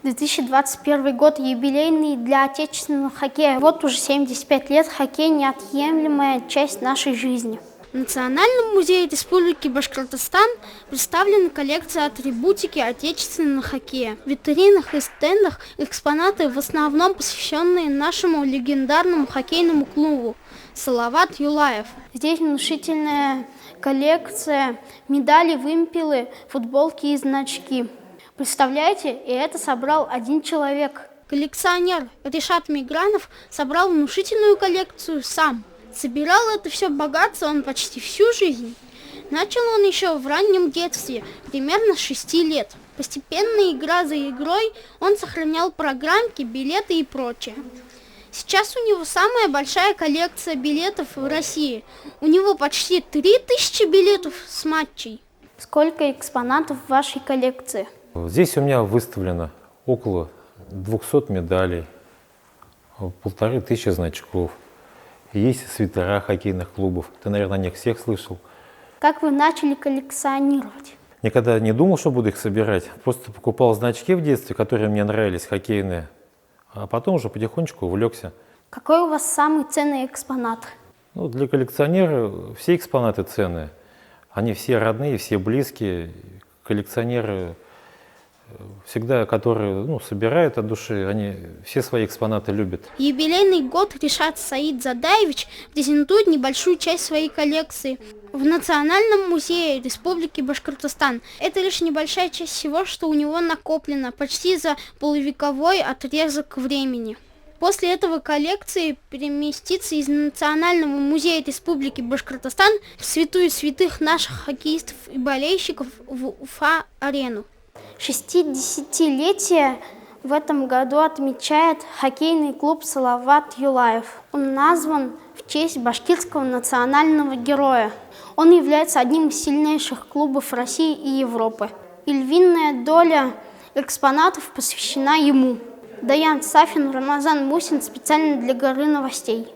2021 год юбилейный для отечественного хоккея. Вот уже 75 лет хоккей – неотъемлемая часть нашей жизни. В Национальном музее Республики Башкортостан представлена коллекция атрибутики отечественного хоккея. В витринах и стендах экспонаты в основном посвященные нашему легендарному хоккейному клубу «Салават Юлаев». Здесь внушительная коллекция медали, вымпелы, футболки и значки. Представляете, и это собрал один человек. Коллекционер Ришат Мигранов собрал внушительную коллекцию сам. Собирал это все богатство он почти всю жизнь. Начал он еще в раннем детстве, примерно с 6 лет. Постепенно, игра за игрой, он сохранял программки, билеты и прочее. Сейчас у него самая большая коллекция билетов в России. У него почти 3000 билетов с матчей. Сколько экспонатов в вашей коллекции? Здесь у меня выставлено около 200 медалей, 1500 значков. Есть свитера хоккейных клубов. Ты, наверное, о них всех слышал. Как вы начали коллекционировать? Никогда не думал, что буду их собирать. Просто покупал значки в детстве, которые мне нравились, хоккейные. А потом уже потихонечку увлекся. Какой у вас самый ценный экспонат? Для коллекционера все экспонаты ценные. Они все родные, все близкие. Коллекционеры всегда, которые собирают от души, они все свои экспонаты любят. Юбилейный год Ришат Саид Задаевич презентует небольшую часть своей коллекции в Национальном музее Республики Башкортостан. Это лишь небольшая часть всего, что у него накоплено почти за полувековой отрезок времени. После этого коллекция переместится из Национального музея Республики Башкортостан в святую святых наших хоккеистов и болельщиков в Уфа-арену. 60-летие в этом году отмечает хоккейный клуб «Салават Юлаев». Он назван в честь башкирского национального героя. Он является одним из сильнейших клубов России и Европы. И львиная доля экспонатов посвящена ему. Даян Сафин, Рамазан Мусин специально для Горы новостей.